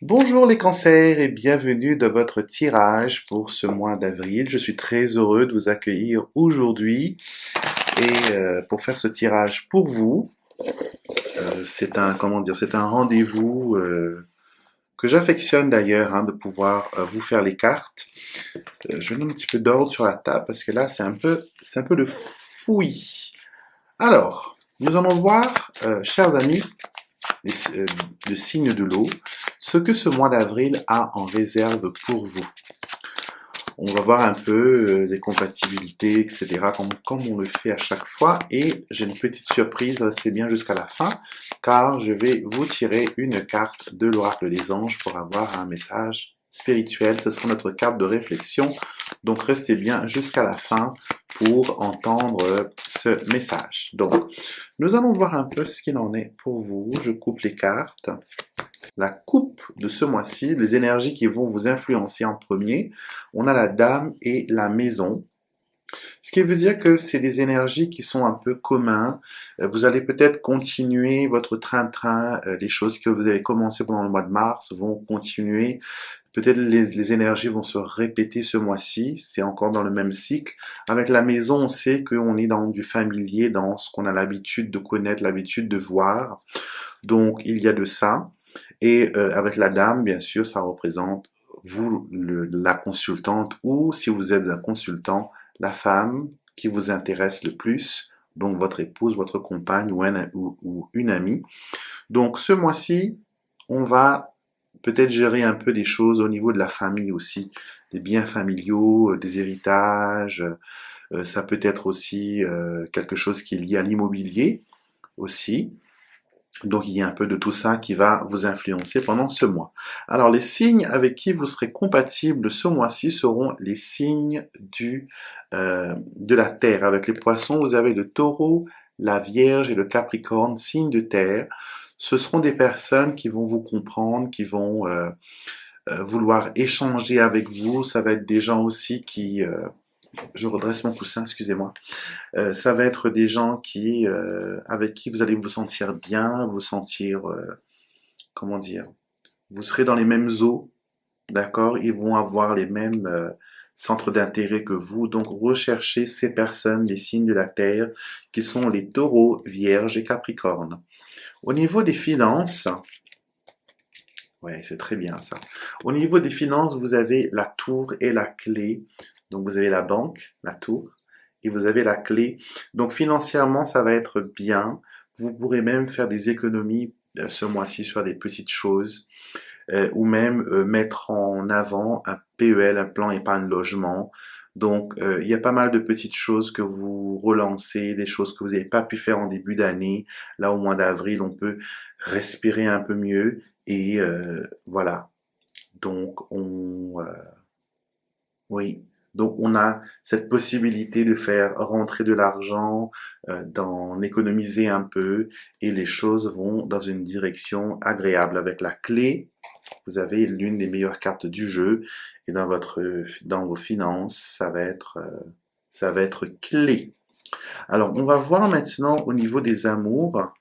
Bonjour les cancers et bienvenue dans votre tirage pour ce mois d'avril. Je suis très heureux de vous accueillir aujourd'hui et pour faire ce tirage pour vous. C'est un c'est un rendez-vous que j'affectionne d'ailleurs de pouvoir vous faire les cartes. Je vais mettre un petit peu d'ordre sur la table parce que là c'est un peu le fouillis. Alors, nous allons voir, chers amis, les, euh, le signe de l'eau, ce que ce mois d'avril a en réserve pour vous. On va voir un peu les compatibilités, etc., comme on le fait à chaque fois. Et j'ai une petite surprise, restez bien jusqu'à la fin, car je vais vous tirer une carte de l'oracle des anges pour avoir un message spirituel. Ce sera notre carte de réflexion. Donc restez bien jusqu'à la fin pour entendre ce message. Donc, nous allons voir un peu ce qu'il en est pour vous. Je coupe les cartes. La coupe de ce mois-ci, les énergies qui vont vous influencer en premier, on a la dame et la maison. Ce qui veut dire que c'est des énergies qui sont un peu communs. Vous allez peut-être continuer votre train-train. Les choses que vous avez commencé pendant le mois de mars vont continuer. Peut-être les énergies vont se répéter ce mois-ci. C'est encore dans le même cycle. Avec la maison, on sait qu'on est dans du familier, dans ce qu'on a l'habitude de connaître, l'habitude de voir. Donc, il y a de ça. Et avec la dame, bien sûr, ça représente vous, la consultante, ou si vous êtes un consultant, la femme qui vous intéresse le plus, donc votre épouse, votre compagne ou une amie. Donc ce mois-ci, on va peut-être gérer un peu des choses au niveau de la famille aussi, des biens familiaux, des héritages. Ça peut être aussi quelque chose qui est lié à l'immobilier aussi. Donc, il y a un peu de tout ça qui va vous influencer pendant ce mois. Alors, les signes avec qui vous serez compatible ce mois-ci seront les signes de la Terre. Avec les poissons, vous avez le taureau, la Vierge et le Capricorne, signes de terre. Ce seront des personnes qui vont vous comprendre, qui vont vouloir échanger avec vous. Ça va être des gens aussi je redresse mon coussin, excusez-moi. Ça va être des gens avec qui vous allez vous sentir bien, vous sentir, comment dire, vous serez dans les mêmes eaux, d'accord? Ils vont avoir les mêmes centres d'intérêt que vous. Donc, recherchez ces personnes, les signes de la Terre, qui sont les taureaux, vierges et capricornes. Au niveau des finances, ouais, c'est très bien ça. Au niveau des finances, vous avez la tour et la clé. Donc, vous avez la banque, la tour, et vous avez la clé. Donc, financièrement, ça va être bien. Vous pourrez même faire des économies ce mois-ci sur des petites choses, ou même mettre en avant un PEL, un plan épargne logement. Donc, il y a pas mal de petites choses que vous relancez, des choses que vous n'avez pas pu faire en début d'année. Là, au mois d'avril, on peut respirer un peu mieux et voilà. Donc, oui. Donc, on a cette possibilité de faire rentrer de l'argent, d'en économiser un peu, et les choses vont dans une direction agréable. Avec la clé, vous avez l'une des meilleures cartes du jeu, et dans vos finances, ça va être clé. Alors, on va voir maintenant au niveau des amours.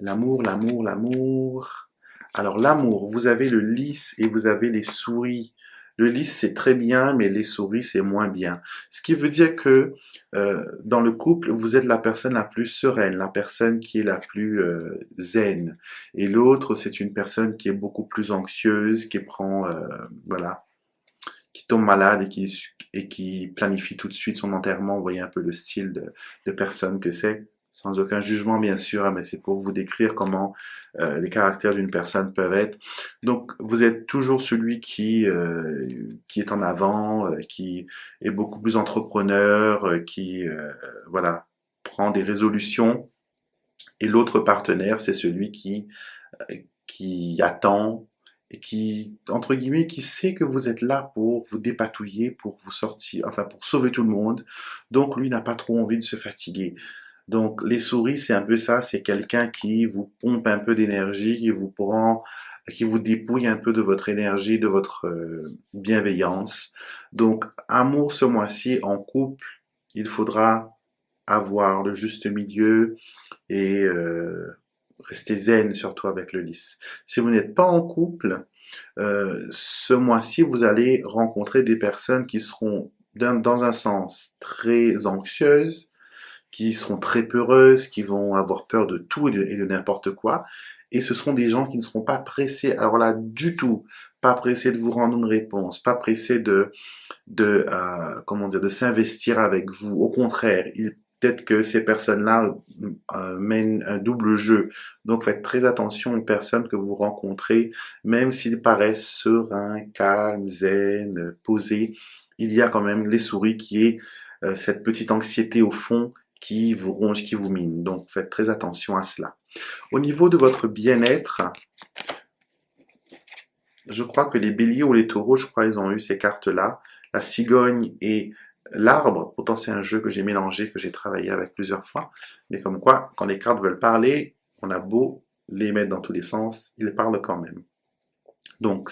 L'amour, l'amour, l'amour. Alors l'amour, vous avez le lys et vous avez les souris. Le lys c'est très bien, mais les souris c'est moins bien. Ce qui veut dire que dans le couple, vous êtes la personne la plus sereine, la personne qui est la plus zen. Et l'autre, c'est une personne qui est beaucoup plus anxieuse, qui prend, voilà, qui tombe malade et qui planifie tout de suite son enterrement. Vous voyez un peu le style de personne que c'est. Sans aucun jugement, bien sûr, hein, mais c'est pour vous décrire comment les caractères d'une personne peuvent être. Donc, vous êtes toujours celui qui est en avant, qui est beaucoup plus entrepreneur, voilà, prend des résolutions. Et l'autre partenaire, c'est celui qui attend et qui, entre guillemets, qui sait que vous êtes là pour vous dépatouiller, pour vous sortir, enfin, pour sauver tout le monde. Donc, lui n'a pas trop envie de se fatiguer. Donc, les souris, c'est un peu ça, c'est quelqu'un qui vous pompe un peu d'énergie, qui vous dépouille un peu de votre énergie, de votre bienveillance. Donc, amour ce mois-ci en couple, il faudra avoir le juste milieu et Restez zen surtout avec le lys. Si vous n'êtes pas en couple, ce mois-ci, vous allez rencontrer des personnes qui seront dans un sens très anxieuses, qui seront très peureuses, qui vont avoir peur de tout et de n'importe quoi. Et ce seront des gens qui ne seront pas pressés, alors là, du tout, pas pressés de vous rendre une réponse, pas pressés comment dire, de s'investir avec vous. Au contraire, peut-être que ces personnes-là mènent un double jeu. Donc faites très attention aux personnes que vous rencontrez, même s'ils paraissent sereins, calmes, zen, posés. Il y a quand même les souris qui est cette petite anxiété au fond qui vous ronge, qui vous mine. Donc faites très attention à cela. Au niveau de votre bien-être, je crois que les béliers ou les taureaux, je crois, ils ont eu ces cartes-là. La cigogne et l'arbre. Pourtant, c'est un jeu que j'ai mélangé, que j'ai travaillé avec plusieurs fois. Mais comme quoi, quand les cartes veulent parler, on a beau les mettre dans tous les sens, ils parlent quand même. Donc,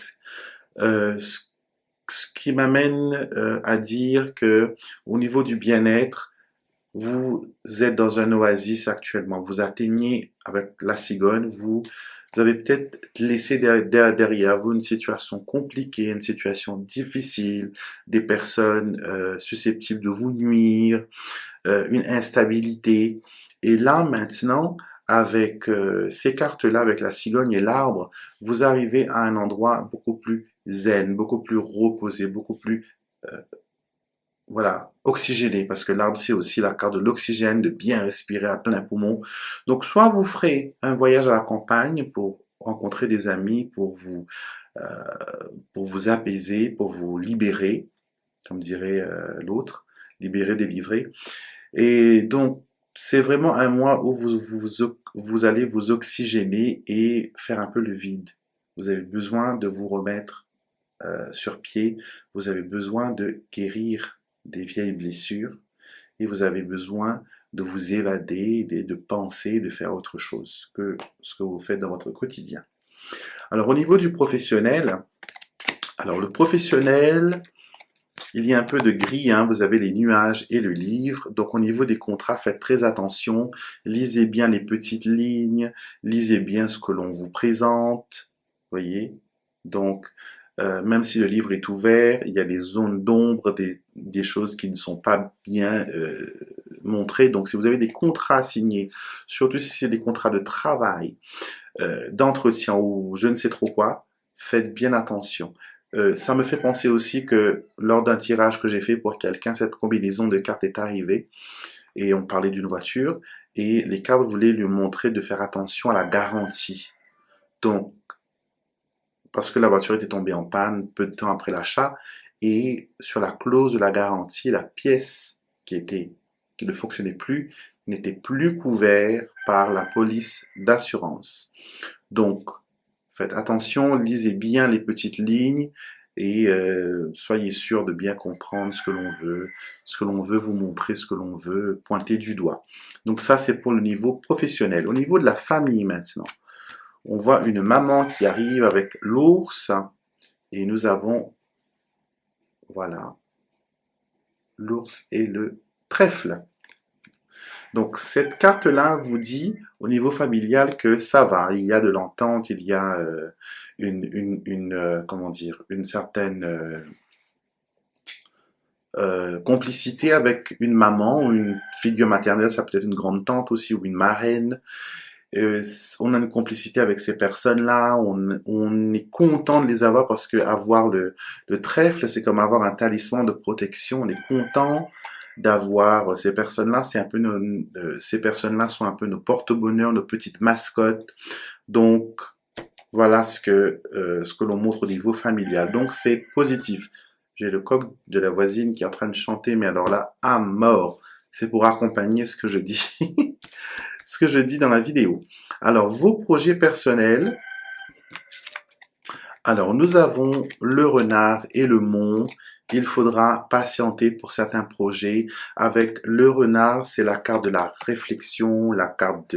ce qui m'amène à dire que au niveau du bien-être, vous êtes dans un oasis actuellement. Vous atteignez avec la cigogne, vous avez peut-être laissé derrière vous une situation compliquée, une situation difficile, des personnes susceptibles de vous nuire, une instabilité. Et là, maintenant, avec ces cartes-là, avec la cigogne et l'arbre, vous arrivez à un endroit beaucoup plus zen, beaucoup plus reposé, beaucoup plus voilà, oxygéné, parce que l'arbre, c'est aussi la carte de l'oxygène, de bien respirer à plein poumon. Donc, soit vous ferez un voyage à la campagne pour rencontrer des amis, euh, pour vous apaiser, pour vous libérer, comme dirait l'autre, libérer, délivrer. Et donc, c'est vraiment un mois où vous allez vous oxygéner et faire un peu le vide. Vous avez besoin de vous remettre sur pied, vous avez besoin de guérir des vieilles blessures et vous avez besoin de vous évader, de penser, de faire autre chose que ce que vous faites dans votre quotidien. Alors au niveau du professionnel, alors le professionnel, il y a un peu de gris, hein, vous avez les nuages et le livre, donc au niveau des contrats, faites très attention, lisez bien les petites lignes, lisez bien ce que l'on vous présente, voyez, donc même si le livre est ouvert, il y a des zones d'ombre, des choses qui ne sont pas bien montrées. Donc si vous avez des contrats signés, surtout si c'est des contrats de travail, d'entretien ou je ne sais trop quoi, faites bien attention. Ça me fait penser aussi que lors d'un tirage que j'ai fait pour quelqu'un, cette combinaison de cartes est arrivée et on parlait d'une voiture et les cartes voulaient lui montrer de faire attention à la garantie. Donc, parce que la voiture était tombée en panne peu de temps après l'achat et sur la clause de la garantie, la pièce qui ne fonctionnait plus n'était plus couverte par la police d'assurance. Donc, faites attention, lisez bien les petites lignes et soyez sûr de bien comprendre ce que l'on veut vous montrer, ce que l'on veut pointer du doigt. Donc ça, c'est pour le niveau professionnel. Au niveau de la famille maintenant, on voit une maman qui arrive avec l'ours et nous avons, voilà, l'ours et le trèfle. Donc cette carte-là vous dit au niveau familial que ça va, il y a de l'entente, il y a comment dire, une certaine complicité avec une maman ou une figure maternelle, ça peut être une grande tante aussi ou une marraine. On a une complicité avec ces personnes-là, on est content de les avoir parce que avoir le trèfle, c'est comme avoir un talisman de protection, on est content d'avoir ces personnes-là, c'est un peu ces personnes-là sont un peu nos porte-bonheur, nos petites mascottes. Donc voilà ce que l'on montre au niveau familial. Donc c'est positif. J'ai le coq de la voisine qui est en train de chanter, mais alors là, à mort. C'est pour accompagner ce que je dis, ce que je dis dans la vidéo. Alors vos projets personnels. Alors, nous avons le renard et le mont. Il faudra patienter pour certains projets. Avec le renard, c'est la carte de la réflexion, la carte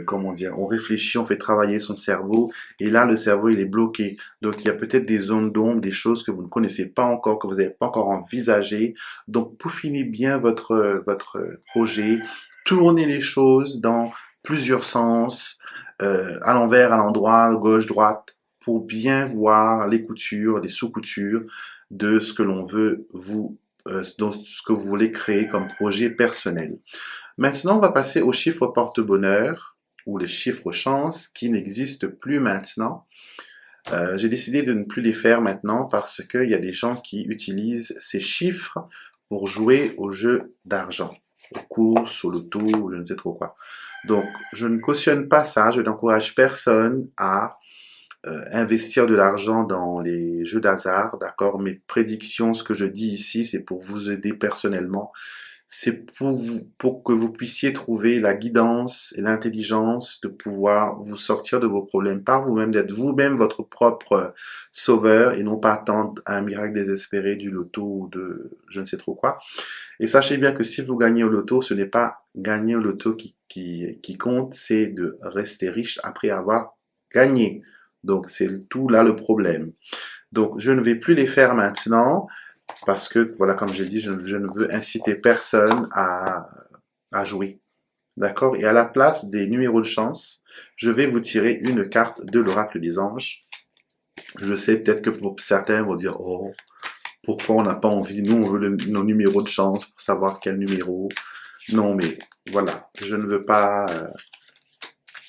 comment dire, on réfléchit, on fait travailler son cerveau. Et là, le cerveau, il est bloqué. Donc, il y a peut-être des zones d'ombre, des choses que vous ne connaissez pas encore, que vous n'avez pas encore envisagées. Donc, peaufinez bien votre projet. Tournez les choses dans plusieurs sens, à l'envers, à l'endroit, gauche, droite, pour bien voir les coutures, les sous-coutures de ce que l'on veut de ce que vous voulez créer comme projet personnel. Maintenant, on va passer aux chiffres porte-bonheur ou les chiffres chance qui n'existent plus maintenant. J'ai décidé de ne plus les faire maintenant parce qu'il y a des gens qui utilisent ces chiffres pour jouer aux jeux d'argent, aux courses, au loto, je ne sais trop quoi. Donc, je ne cautionne pas ça, je n'encourage personne à investir de l'argent dans les jeux d'hasard, d'accord? Mes prédictions, ce que je dis ici, c'est pour vous aider personnellement. C'est pour que vous puissiez trouver la guidance et l'intelligence de pouvoir vous sortir de vos problèmes par vous-même, d'être vous-même votre propre sauveur et non pas attendre un miracle désespéré du loto ou de je ne sais trop quoi. Et sachez bien que si vous gagnez au loto, ce n'est pas gagner au loto qui compte, c'est de rester riche après avoir gagné. Donc c'est tout là le problème. Donc je ne vais plus les faire maintenant parce que voilà, comme j'ai dit, je ne veux inciter personne à jouer. D'accord? Et à la place des numéros de chance, je vais vous tirer une carte de l'oracle des anges. Je sais peut-être que pour certains vont dire, oh, pourquoi on n'a pas envie, nous on veut nos numéros de chance pour savoir quel numéro. Non, mais voilà, je ne veux pas...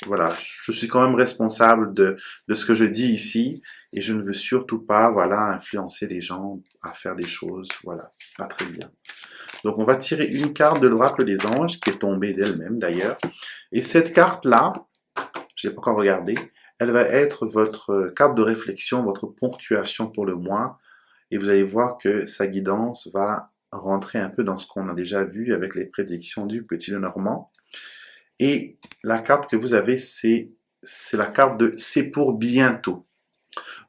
voilà, je suis quand même responsable de ce que je dis ici et je ne veux surtout pas, voilà, influencer les gens à faire des choses, voilà, pas très bien. Donc on va tirer une carte de l'oracle des anges qui est tombée d'elle-même d'ailleurs. Et cette carte-là, je n'ai pas encore regardé, elle va être votre carte de réflexion, votre ponctuation pour le mois. Et vous allez voir que sa guidance va rentrer un peu dans ce qu'on a déjà vu avec les prédictions du Petit Lenormand. Et la carte que vous avez, c'est la carte de c'est pour bientôt.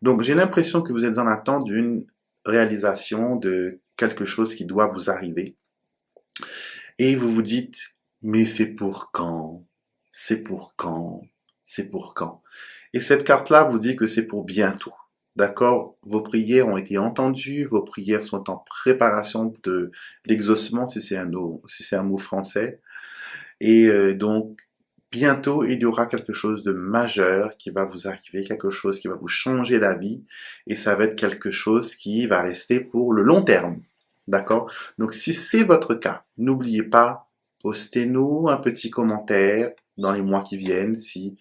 Donc j'ai l'impression que vous êtes en attente d'une réalisation de quelque chose qui doit vous arriver. Et vous vous dites, mais c'est pour quand? C'est pour quand? C'est pour quand? Et cette carte-là vous dit que c'est pour bientôt. D'accord? Vos prières ont été entendues, vos prières sont en préparation de l'exaucement, si c'est un mot français. Et donc, bientôt, il y aura quelque chose de majeur qui va vous arriver, quelque chose qui va vous changer la vie, et ça va être quelque chose qui va rester pour le long terme. D'accord? Donc, si c'est votre cas, n'oubliez pas, postez-nous un petit commentaire dans les mois qui viennent si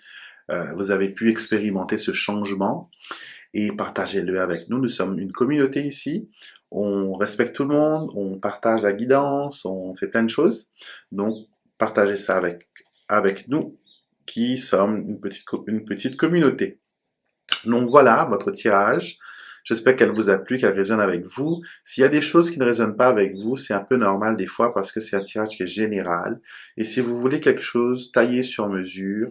vous avez pu expérimenter ce changement et partagez-le avec nous. Nous sommes une communauté ici. On respecte tout le monde, on partage la guidance, on fait plein de choses. Donc, partagez ça avec nous qui sommes une petite communauté. Donc voilà votre tirage. J'espère qu'elle vous a plu, qu'elle résonne avec vous. S'il y a des choses qui ne résonnent pas avec vous, c'est un peu normal des fois parce que c'est un tirage qui est général. Et si vous voulez quelque chose taillé sur mesure,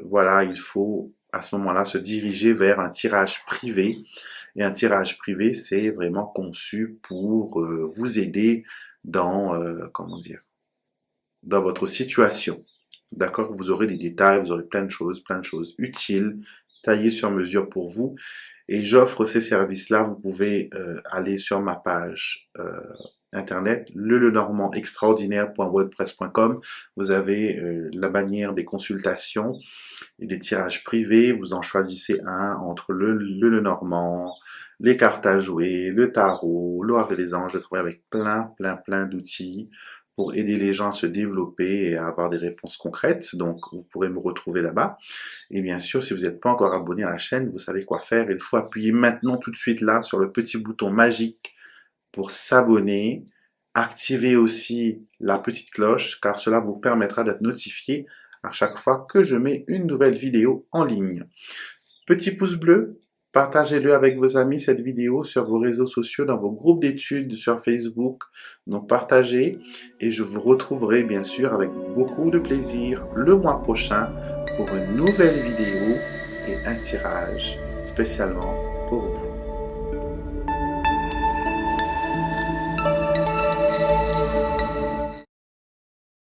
voilà, il faut à ce moment-là se diriger vers un tirage privé. Et un tirage privé, c'est vraiment conçu pour vous aider dans, comment dire, dans votre situation. D'accord? Vous aurez des détails, vous aurez plein de choses utiles, taillées sur mesure pour vous. Et j'offre ces services-là. Vous pouvez aller sur ma page internet, lelenormandextraordinaire.wordpress.com. Vous avez la bannière des consultations et des tirages privés. Vous en choisissez un entre le Lenormand, les cartes à jouer, le tarot, l'oracle des anges. Je travaille avec plein d'outils pour aider les gens à se développer et à avoir des réponses concrètes. Donc, vous pourrez me retrouver là-bas. Et bien sûr, si vous n'êtes pas encore abonné à la chaîne, vous savez quoi faire. Il faut appuyer maintenant tout de suite là sur le petit bouton magique pour s'abonner. Activez aussi la petite cloche car cela vous permettra d'être notifié à chaque fois que je mets une nouvelle vidéo en ligne. Petit pouce bleu, partagez-le avec vos amis cette vidéo sur vos réseaux sociaux, dans vos groupes d'études sur Facebook. Donc partagez et je vous retrouverai bien sûr avec beaucoup de plaisir le mois prochain pour une nouvelle vidéo et un tirage spécialement pour vous.